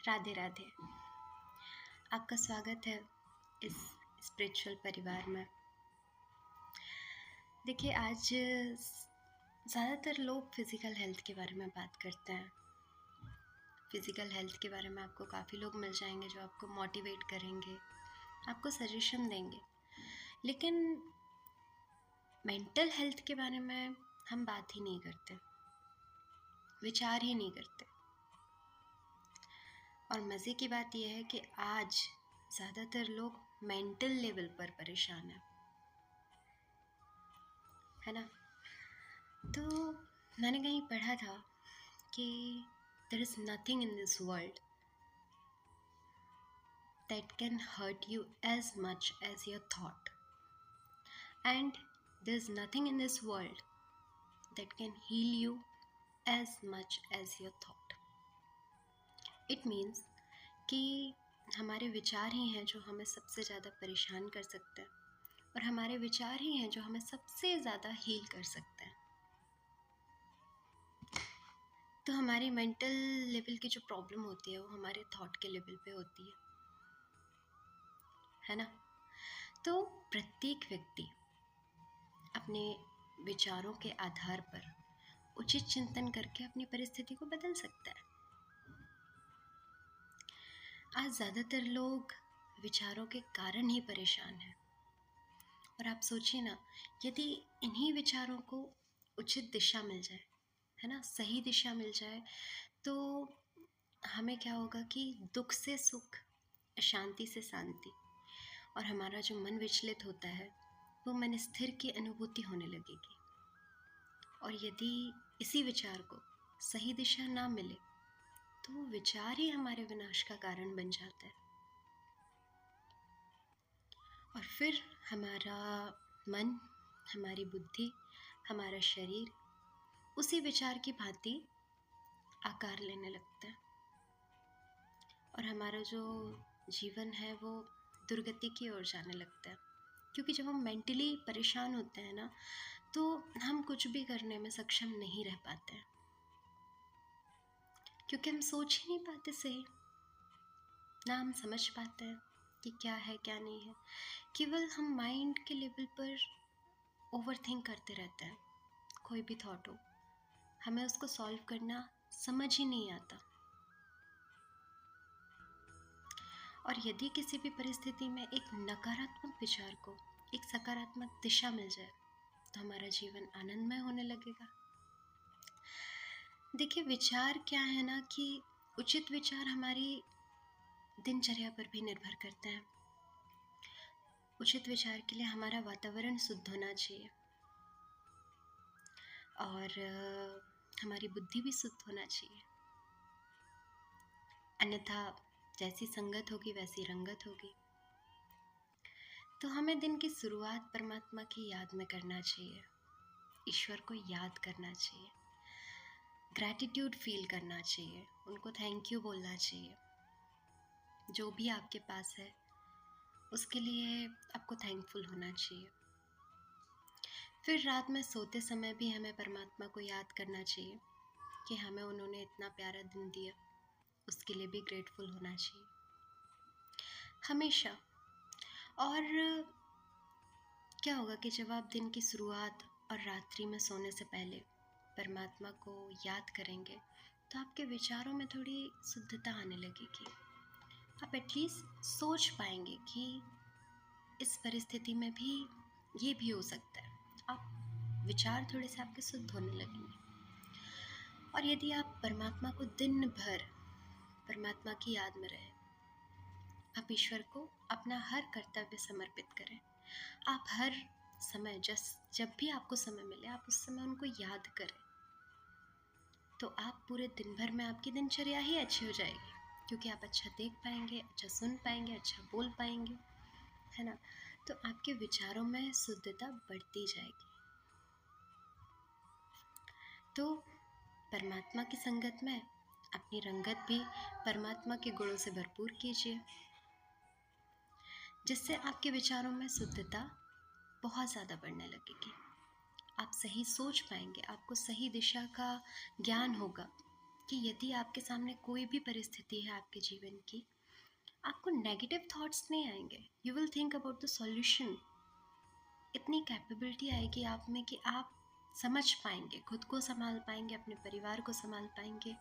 राधे राधे। आपका स्वागत है इस स्पिरिचुअल परिवार में। देखिए, आज ज़्यादातर लोग फिज़िकल हेल्थ के बारे में बात करते हैं। फिज़िकल हेल्थ के बारे में आपको काफ़ी लोग मिल जाएंगे जो आपको मोटिवेट करेंगे, आपको सजेशन देंगे, लेकिन मेंटल हेल्थ के बारे में हम बात ही नहीं करते, विचार ही नहीं करते। और मज़े की बात यह है कि आज ज़्यादातर लोग मेंटल लेवल पर परेशान हैं, है ना। तो मैंने कहीं पढ़ा था कि there is nothing in this world that can hurt you as much as your thought, and there is nothing in this world that can heal you as much as your thought. It means कि हमारे विचार ही हैं जो हमें सबसे ज़्यादा परेशान कर सकते हैं, और हमारे विचार ही हैं जो हमें सबसे ज़्यादा हील कर सकते हैं। तो हमारी मेंटल लेवल की जो प्रॉब्लम होती है वो हमारे थॉट के लेवल पे होती है ना। तो प्रत्येक व्यक्ति अपने विचारों के आधार पर उचित चिंतन करके अपनी परिस्थिति को बदल सकता है। आज ज़्यादातर लोग विचारों के कारण ही परेशान हैं, और आप सोचिए ना, यदि इन्हीं विचारों को उचित दिशा मिल जाए, है ना, सही दिशा मिल जाए, तो हमें क्या होगा कि दुख से सुख, अशांति से शांति, और हमारा जो मन विचलित होता है वो मन स्थिर की अनुभूति होने लगेगी। और यदि इसी विचार को सही दिशा ना मिले तो वो विचार ही हमारे विनाश का कारण बन जाता है, और फिर हमारा मन, हमारी बुद्धि, हमारा शरीर उसी विचार की भांति आकार लेने लगता है, और हमारा जो जीवन है वो दुर्गति की ओर जाने लगता है। क्योंकि जब हम मेंटली परेशान होते हैं ना, तो हम कुछ भी करने में सक्षम नहीं रह पाते हैं, क्योंकि हम सोच ही नहीं पाते सही, ना हम समझ पाते हैं कि क्या है क्या नहीं है। केवल हम माइंड के लेवल पर ओवरथिंक करते रहते हैं। कोई भी थॉट हो, हमें उसको सॉल्व करना समझ ही नहीं आता। और यदि किसी भी परिस्थिति में एक नकारात्मक विचार को एक सकारात्मक दिशा मिल जाए तो हमारा जीवन आनंदमय होने लगेगा। देखिए, विचार क्या है ना कि उचित विचार हमारी दिनचर्या पर भी निर्भर करते हैं। उचित विचार के लिए हमारा वातावरण शुद्ध होना चाहिए, और हमारी बुद्धि भी शुद्ध होना चाहिए, अन्यथा जैसी संगत होगी वैसी रंगत होगी। तो हमें दिन की शुरुआत परमात्मा की याद में करना चाहिए, ईश्वर को याद करना चाहिए, ग्रैटिट्यूड फील करना चाहिए, उनको थैंक यू बोलना चाहिए। जो भी आपके पास है उसके लिए आपको थैंकफुल होना चाहिए। फिर रात में सोते समय भी हमें परमात्मा को याद करना चाहिए कि हमें उन्होंने इतना प्यारा दिन दिया, उसके लिए भी ग्रेटफुल होना चाहिए हमेशा। और क्या होगा कि जब आप दिन की शुरुआत और रात्रि में सोने से पहले परमात्मा को याद करेंगे तो आपके विचारों में थोड़ी शुद्धता आने लगेगी। आप एटलीस्ट सोच पाएंगे कि इस परिस्थिति में भी ये भी हो सकता है। आप विचार थोड़े से आपके शुद्ध होने लगेंगे। और यदि आप परमात्मा को दिन भर परमात्मा की याद में रहें, आप ईश्वर को अपना हर कर्तव्य समर्पित करें, आप हर समय जब भी आपको समय मिले आप उस समय उनको याद करें, तो आप पूरे दिन भर में आपकी दिनचर्या ही अच्छी हो जाएगी, क्योंकि आप अच्छा देख पाएंगे, अच्छा सुन पाएंगे, अच्छा बोल पाएंगे, है ना। तो आपके विचारों में शुद्धता बढ़ती जाएगी। तो परमात्मा की संगत में अपनी रंगत भी परमात्मा के गुणों से भरपूर कीजिए, जिससे आपके विचारों में शुद्धता बहुत ज़्यादा बढ़ने लगेगी। आप सही सोच पाएंगे, आपको सही दिशा का ज्ञान होगा, कि यदि आपके सामने कोई भी परिस्थिति है आपके जीवन की, आपको नेगेटिव थॉट्स नहीं आएंगे, you will think about the solution. इतनी कैपेबिलिटी आएगी आप में कि आप समझ पाएंगे, खुद को संभाल पाएंगे, अपने परिवार को संभाल पाएंगे,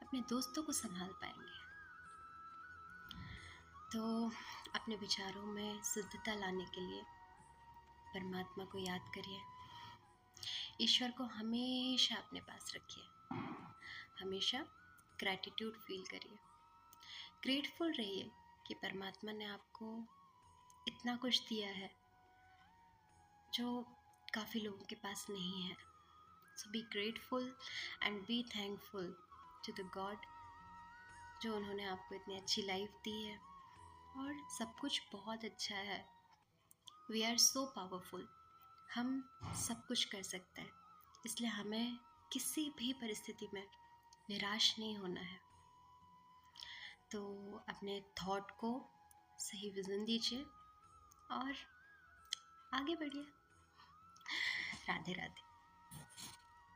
अपने दोस्तों को संभाल पाएंगे। तो अपने विचारों में शुद्धता लाने के लिए परमात्मा को याद करिए, ईश्वर को हमेशा अपने पास रखिए, हमेशा ग्रैटिट्यूड फील करिए, ग्रेटफुल रहिए कि परमात्मा ने आपको इतना कुछ दिया है जो काफ़ी लोगों के पास नहीं है। So be grateful and be thankful to the God, जो उन्होंने आपको इतनी अच्छी लाइफ दी है और सब कुछ बहुत अच्छा है। वी आर सो पावरफुल, हम सब कुछ कर सकते हैं, इसलिए हमें किसी भी परिस्थिति में निराश नहीं होना है। तो अपने थॉट को सही विज़न दीजिए और आगे बढ़िए। राधे राधे।